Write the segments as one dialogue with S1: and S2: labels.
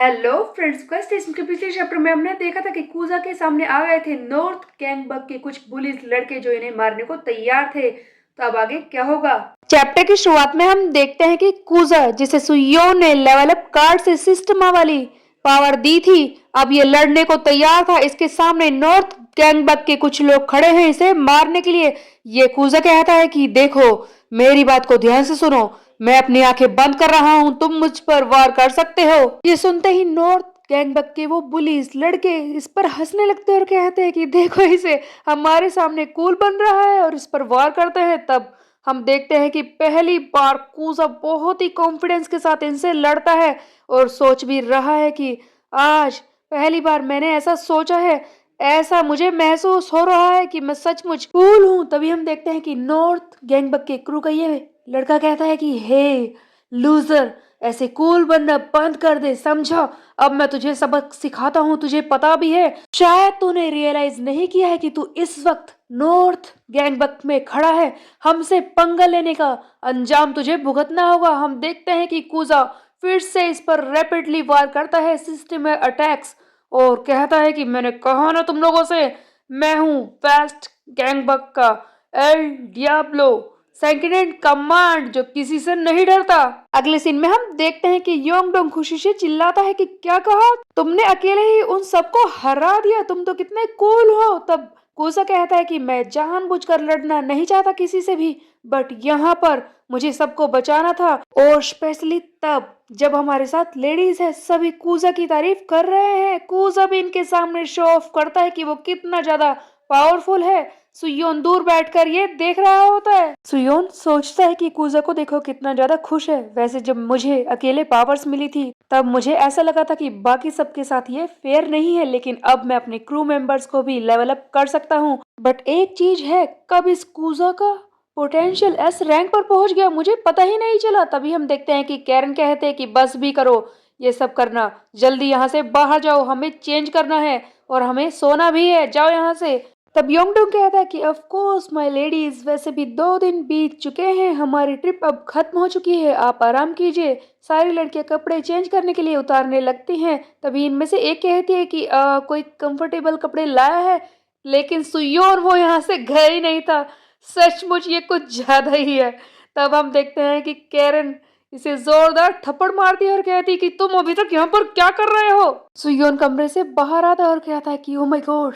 S1: Hello friends, quest इसम के पिछले चैप्टर में हमने देखा था कि कूजा के सामने आ गए थे नॉर्थ गैंगबक के कुछ बुलिस लड़के जो इन्हें मारने को तैयार थे। तो अब आगे क्या होगा? चैप्टर की शुरुआत में हम देखते हैं कि कूजा, जिसे सुयोन ने लेवल अप कार्ड से सिस्टम वाली पावर दी थी, अब ये लड़ने को तैयार था। इसके सामने नॉर्थ गैंगबक के कुछ लोग खड़े हैं इसे मारने के लिए। ये कूजा कहता है कि देखो, मेरी बात को ध्यान से सुनो, मैं अपनी आंखें बंद कर रहा हूँ, तुम मुझ पर वार कर सकते हो। ये सुनते ही नॉर्थ गैंगबक के वो बुलीज लड़के इस पर हंसने लगते हैं और कहते हैं कि देखो इसे, हमारे सामने कूल बन रहा है और इस पर वार करते हैं। तब हम देखते हैं कि पहली बार कूजा बहुत ही कॉन्फिडेंस के साथ इनसे लड़ता है और सोच भी रहा है कि आज पहली बार मैंने ऐसा सोचा है, ऐसा मुझे महसूस हो रहा है कि मैं सचमुच कूल हूँ। तभी हम देखते हैं कि नॉर्थ गैंगबक के क्रू का ये लड़का कहता है कि हे लूजर, ऐसे कूल बनना बंद कर दे, समझा? अब मैं तुझे सबक सिखाता हूँ। तुझे पता भी है, शायद तूने रियलाइज नहीं किया है कि तू इस वक्त नॉर्थ गैंगबक में खड़ा है। हमसे पंगा लेने का अंजाम तुझे भुगतना होगा। हम देखते हैं कि कूजा फिर से इस पर रैपिडली वार करता है, सिस्टम अटैक्स, और कहता है कि मैंने कहा ना तुम लोगों से, मैं हूँ वेस्ट गैंगबक का एल डियाब्लो सेकंड कमांड, जो किसी से नहीं डरता। अगले सीन में हम देखते हैं कि योंगडोंग खुशी से चिल्लाता है कि क्या कहा तुमने, अकेले ही उन सबको हरा दिया, तुम तो कितने कूल हो। तब कोसा कहता है कि मैं जानबूझकर लड़ना नहीं चाहता किसी से भी, बट यहाँ पर मुझे सबको बचाना था, और स्पेशली तब जब हमारे साथ लेडीज है। सभी कूजा की तारीफ कर रहे हैं। कूजा भी इनके सामने शो ऑफ करता है कि वो कितना ज्यादा पावरफुल है। सुयोन दूर बैठकर ये देख रहा होता है। सुयोन सोचता है कि कूजा को देखो कितना ज्यादा खुश है। वैसे जब मुझे अकेले पावर्स मिली थी तब मुझे ऐसा लगा था कि बाकी सबके साथ ये फेयर नहीं है, लेकिन अब मैं अपने क्रू मेंबर्स को भी लेवल अप कर सकता हूँ। बट एक चीज है, कब इस कूजा का पोटेंशियल एस रैंक पर पहुंच गया मुझे पता ही नहीं चला। तभी हम देखते हैं कि कैरन कहते हैं कि बस भी करो ये सब करना, जल्दी यहाँ से बाहर जाओ, हमें चेंज करना है और हमें सोना भी है, जाओ यहाँ से। तब योंगडोंग कहता है कि ऑफ कोर्स माय लेडीज, वैसे भी 2 दिन बीत चुके हैं, हमारी ट्रिप अब खत्म हो चुकी है, आप आराम कीजिए। सारी लड़कियां कपड़े चेंज करने के लिए उतारने लगती हैं। तभी इनमें से एक कहती है कि कोई कंफर्टेबल कपड़े लाया है, लेकिन सुयोन वो यहाँ से गया ही नहीं था। सचमुच ये कुछ ज्यादा ही है। तब हम देखते हैं कि कैरन इसे जोरदार थप्पड़ मारती है और कहती है कि तुम अभी तक यहाँ पर क्या कर रहे हो। सुयोन कमरे से बाहर आता है और कहता है कि ओ माय गॉड,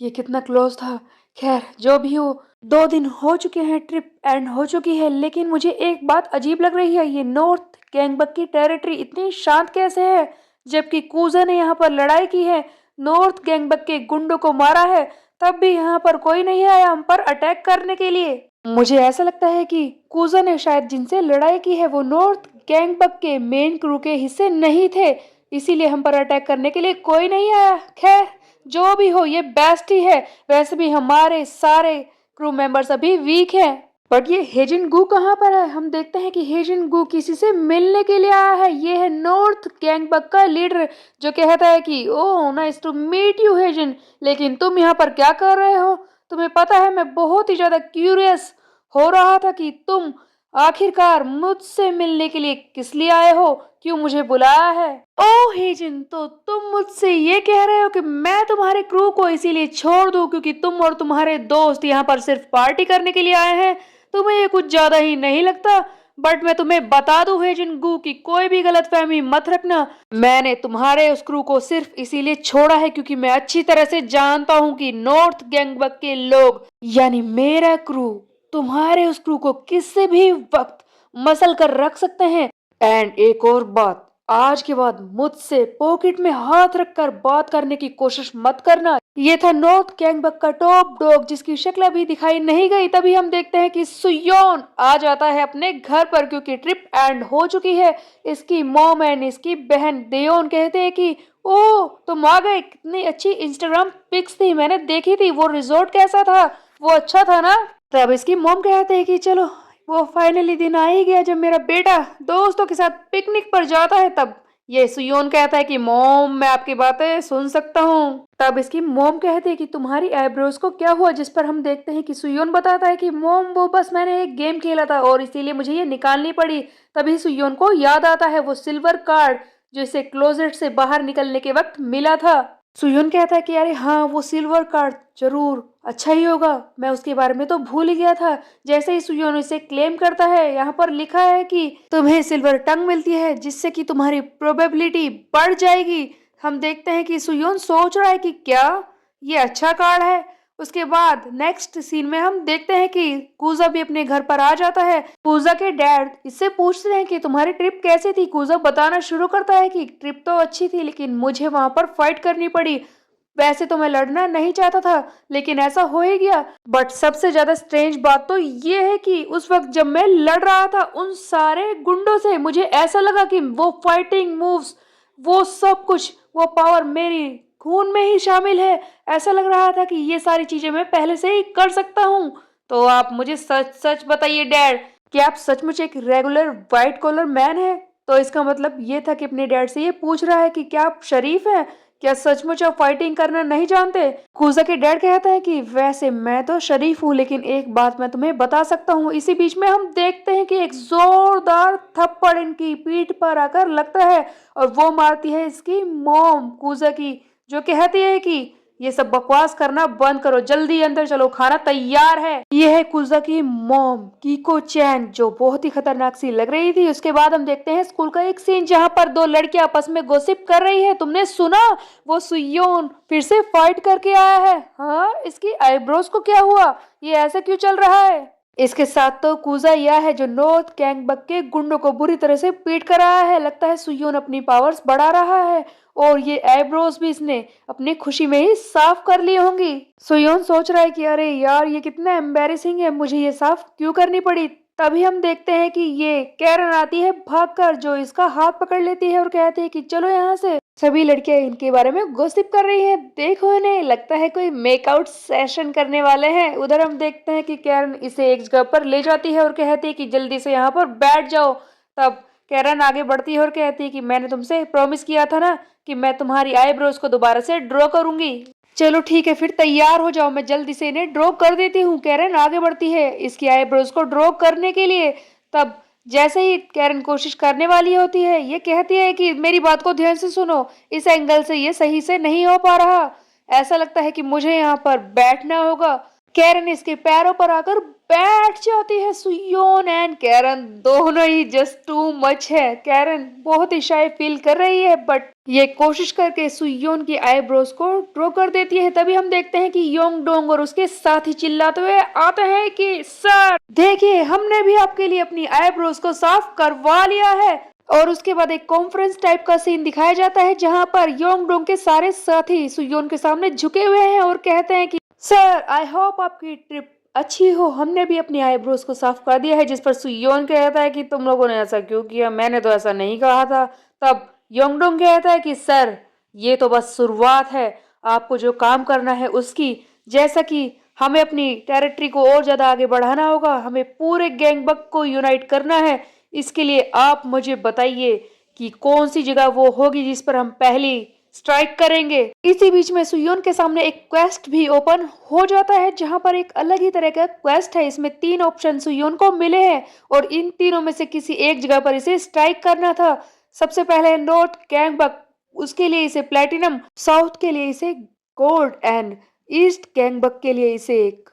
S1: ये कितना क्लोज था। खैर जो भी हो, 2 दिन हो चुके हैं, ट्रिप एंड हो चुकी है, लेकिन मुझे एक बात अजीब लग रही है, ये नॉर्थ गैंगबक की टेरिटरी इतनी शांत कैसे है, जबकि कूजा ने यहाँ पर लड़ाई की है, नॉर्थ गैंगबक के गुंडों को मारा है, तब भी यहाँ पर कोई नहीं आया हम पर अटैक करने के लिए। मुझे ऐसा लगता है कि कूजा ने शायद जिनसे लड़ाई की है वो नॉर्थ गैंगबक के मेन क्रू के हिस्से नहीं थे, इसीलिए हम पर अटैक करने के लिए कोई नहीं आया। खैर जो भी हो, ये बेस्ट ही है। वैसे भी हमारे सारे क्रू मेंबर्स अभी वीक हैं। बट ये हेजिन गू कहाँ पर है? हम देखते हैं कि हेजिन गू किसी से मिलने के लिए आया है। ये है नॉर्थ गैंगबक का लीडर, जो कहता है कि oh nice to meet you Hyejin, लेकिन तुम यहाँ पर क्या कर रहे हो? तुम्हें पता है, मैं बहुत ही ज्यादा क्यूरियस हो रहा था कि तुम आखिरकार मुझसे मिलने के लिए किस लिए आए हो, क्यों मुझे बुलाया है? ओह हेजिन, तो तुम मुझसे ये कह रहे हो कि मैं तुम्हारे क्रू को इसीलिए छोड़ दूं क्योंकि तुम और तुम्हारे दोस्त यहाँ पर सिर्फ पार्टी करने के लिए आए हैं? तुम्हें ये कुछ ज्यादा ही नहीं लगता? बट मैं तुम्हें बता दूं हेजिन गू कि कोई भी गलतफहमी मत रखना, मैंने तुम्हारे उस क्रू को सिर्फ इसीलिए छोड़ा है क्योंकि मैं अच्छी तरह से जानता हूँ कि नॉर्थ गैंगबक के लोग, यानी मेरा क्रू, तुम्हारे उस क्रू को किसी भी वक्त मसल कर रख सकते हैं। एंड एक और बात, आज के बाद मुझसे पॉकेट में हाथ रखकर बात करने की कोशिश मत करना। ये था नॉर्थ गैंगबक का टॉप डॉग, जिसकी शक्ल अभी दिखाई नहीं गई। तभी हम देखते हैं कि सुयोन आ जाता है अपने घर पर क्योंकि ट्रिप एंड हो चुकी है। इसकी मॉम एंड इसकी बहन देयोन कहते हैं कि ओ तुम आ गए, कितनी अच्छी इंस्टाग्राम पिक्स थी, मैंने देखी थी, वो रिजॉर्ट कैसा था, वो अच्छा था ना? तब इसकी मॉम कहते हैं कि चलो, वो फाइनली दिन आ ही गया जब मेरा बेटा दोस्तों के साथ पिकनिक पर जाता है। तब ये सुयोन कहता है कि मॉम मैं आपकी बातें सुन सकता हूँ। तब इसकी मॉम कहती है कि तुम्हारी आईब्रोज को क्या हुआ, जिस पर हम देखते हैं कि सुयोन बताता है कि मॉम वो बस मैंने एक गेम खेला था और इसीलिए मुझे ये निकालनी पड़ी। तभी सुयोन को याद आता है वो सिल्वर कार्ड जो इसे क्लोजेट से बाहर निकलने के वक्त मिला था। सुयोन कहता है कि अरे हाँ, वो सिल्वर कार्ड जरूर अच्छा ही होगा, मैं उसके बारे में तो भूल ही गया था। जैसे ही सुयोन इसे क्लेम करता है, यहाँ पर लिखा है कि तुम्हें सिल्वर टंग मिलती है जिससे कि तुम्हारी प्रोबेबिलिटी बढ़ जाएगी। हम देखते हैं कि सुयोन सोच रहा है कि क्या ये अच्छा कार्ड है। उसके बाद नेक्स्ट सीन में हम देखते हैं कि कूजा भी अपने घर पर आ जाता है। कूजा के डैड इससे पूछते हैं कि तुम्हारी ट्रिप कैसी थी। कूजा बताना शुरू करता है कि ट्रिप तो अच्छी थी, लेकिन मुझे वहां पर फाइट करनी पड़ी। वैसे तो मैं लड़ना नहीं चाहता था, लेकिन ऐसा हो ही गया। बट सबसे ज्यादा स्ट्रेंज बात तो ये है कि उस वक्त जब मैं लड़ रहा था उन सारे गुंडों से, मुझे ऐसा लगा कि वो फाइटिंग मूव्स, वो सब कुछ, वो पावर मेरी खून में ही शामिल है। ऐसा लग रहा था कि ये सारी चीजें मैं पहले से ही कर सकता हूँ। तो आप मुझे सच सच बताइए डैड, कि आप सचमुच एक रेगुलर व्हाइट कॉलर मैन है? तो इसका मतलब ये था कि अपने डैड से ये पूछ रहा है कि क्या आप शरीफ हैं? क्या सचमुच आप फाइटिंग करना नहीं जानते? कूजा के डैड कहता है कि वैसे मैं तो शरीफ हूँ, लेकिन एक बात मैं तुम्हें बता सकता हूँ। इसी बीच में हम देखते हैं कि एक जोरदार थप्पड़ इनकी पीठ पर आकर लगता है, और वो मारती है इसकी मॉम कूजा की, जो कहती है कि ये सब बकवास करना बंद करो, जल्दी अंदर चलो, खाना तैयार है। ये है कुजा की मॉम कीको चैन, जो बहुत ही खतरनाक सी लग रही थी। उसके बाद हम देखते हैं स्कूल का एक सीन जहां पर दो लड़कियां आपस में गॉसिप कर रही है। तुमने सुना, वो सुयोन फिर से फाइट करके आया है। हाँ, इसकी आईब्रोज को क्या हुआ? ये ऐसा क्यों चल रहा है? इसके साथ तो कूजा यह है जो नॉर्थ गैंगबक के गुंडों को बुरी तरह से पीट कर रहा है। लगता है सुयोन अपनी पावर्स बढ़ा रहा है, और ये आईब्रोज भी इसने अपनी खुशी में ही साफ कर ली होंगी। सुयोन सोच रहा है कि अरे यार, ये कितना एम्बेरसिंग है, मुझे ये साफ क्यों करनी पड़ी। तभी हम देखते हैं कि ये कैरन आती है भागकर, जो इसका हाथ पकड़ लेती है और कहती है कि चलो यहाँ से। सभी लड़कियां इनके बारे में गॉसिप कर रही हैं। देखो इन्हें, लगता है कोई मेकआउट सेशन करने वाले हैं। उधर हम देखते हैं कि कैरन इसे एक जगह पर ले जाती है और कहती है कि जल्दी से यहाँ पर बैठ जाओ। तब कैरन आगे बढ़ती है और कहती है कि मैंने तुमसे प्रॉमिस किया था ना कि मैं तुम्हारी आईब्रोज को दोबारा से ड्रॉ करूंगी। चलो ठीक है, फिर तैयार हो जाओ, मैं जल्दी से इन्हें ड्रॉ कर देती हूँ। कैरन आगे बढ़ती है इसकी आईब्रोज को ड्रॉ करने के लिए। तब जैसे ही कैरन कोशिश करने वाली होती है, ये कहती है कि मेरी बात को ध्यान से सुनो, इस एंगल से ये सही से नहीं हो पा रहा, ऐसा लगता है कि मुझे यहाँ पर बैठना होगा। कैरन इसके पैरों पर आकर बैठ जाती है। सुयोन एंड कैरन दोनों ही जस्ट टू मच है। कैरन बहुत ही शाय फील कर रही है, बट ये कोशिश करके सुयोन की आईब्रोज को ड्रॉ कर देती है। तभी हम देखते हैं कि योंग डोंग और उसके साथी चिल्लाते हुए आते हैं कि सर देखिए, हमने भी आपके लिए अपनी आईब्रोज को साफ करवा लिया है। और उसके बाद एक कॉन्फ्रेंस टाइप का सीन दिखाया जाता है, जहां पर योंग डोंग के सारे साथी सुयोन के सामने झुके हुए हैं और कहते हैं कि सर, आई होप आपकी ट्रिप अच्छी हो, हमने भी अपनी आईब्रोज को साफ कर दिया है। जिस पर सुयोन कहता है कि तुम लोगों ने ऐसा क्यों किया, मैंने तो ऐसा नहीं कहा था। तब योंगडोंग कहता है कि सर, ये तो बस शुरुआत है, आपको जो काम करना है उसकी, जैसा कि हमें अपनी टेरिटरी को और ज्यादा आगे बढ़ाना होगा, हमें पूरे गैंगबक को यूनाइट करना है। इसके लिए आप मुझे बताइए कि कौन सी जगह वो होगी जिस पर हम पहली स्ट्राइक करेंगे। इसी बीच में सुयोन के सामने एक क्वेस्ट भी ओपन हो जाता है, जहां पर एक अलग ही तरह का क्वेस्ट है। इसमें 3 ऑप्शन सुयोन को मिले हैं, और इन तीनों में से किसी एक जगह पर इसे स्ट्राइक करना था। सबसे पहले नॉर्थ गैंगबक, उसके लिए इसे प्लेटिनम, साउथ के लिए इसे गोल्ड, एंड ईस्ट गैंगबक के लिए इसे एक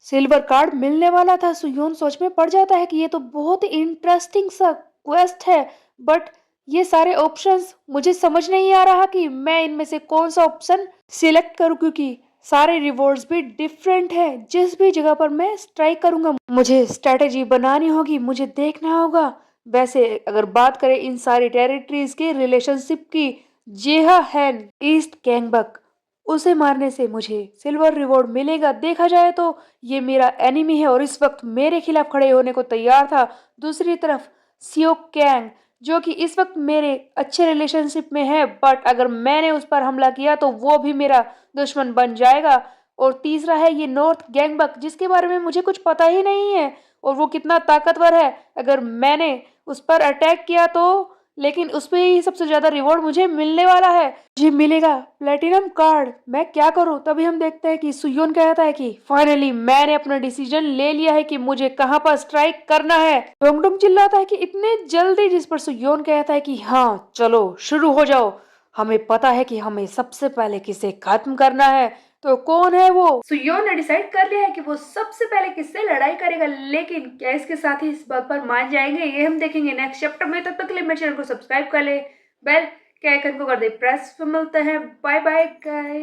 S1: सिल्वर कार्ड मिलने वाला था। सुयोन सोच में पड़ जाता है कि ये तो बहुत ही इंटरेस्टिंग सा क्वेस्ट है, बट ये सारे ऑप्शंस मुझे समझ नहीं आ रहा कि मैं इनमें से कौन सा ऑप्शन सिलेक्ट करूं, क्योंकि सारे रिवॉर्ड्स भी डिफरेंट है। जिस भी जगह पर मैं स्ट्राइक करूंगा, मुझे स्ट्रेटेजी बनानी होगी, मुझे देखना होगा। वैसे अगर बात करें इन सारी टेरिटरीज के रिलेशनशिप की, जेहा है ईस्ट गैंगबक, उसे मारने से मुझे सिल्वर रिवॉर्ड मिलेगा। देखा जाए तो ये मेरा एनिमी है और इस वक्त मेरे खिलाफ खड़े होने को तैयार था। दूसरी तरफ सियोक कैंग, जो कि इस वक्त मेरे अच्छे रिलेशनशिप में है, बट अगर मैंने उस पर हमला किया तो वो भी मेरा दुश्मन बन जाएगा। और तीसरा है ये नॉर्थ गैंगबक, जिसके बारे में मुझे कुछ पता ही नहीं है, और वो कितना ताकतवर है। अगर मैंने उस पर अटैक किया तो लेकिन उसमें ही सबसे ज्यादा रिवॉर्ड मुझे मिलने वाला है। जी मिलेगा प्लेटिनम कार्ड। मैं क्या करूं? तभी हम देखते हैं कि सुयोन कहता है कि फाइनली मैंने अपना डिसीजन ले लिया है कि मुझे कहां पर स्ट्राइक करना है। डोंगडोंग चिल्लाता है कि इतने जल्दी, जिस पर सुयोन कहता है कि हाँ चलो शुरू हो जाओ। हमें पता है कि हमें सबसे पहले किसे खत्म करना है। तो कौन है वो? सुयोन ने डिसाइड कर लिया है कि वो सबसे पहले किससे लड़ाई करेगा, लेकिन क्या इसके साथ ही इस बात पर मान जाएंगे, ये हम देखेंगे नेक्स्ट चैप्टर में। तब तक के लिए मेरे चैनल को सब्सक्राइब कर ले, बेल के आइकन को कर दे प्रेस। फिर मिलते हैं, बाय बाय गाइस।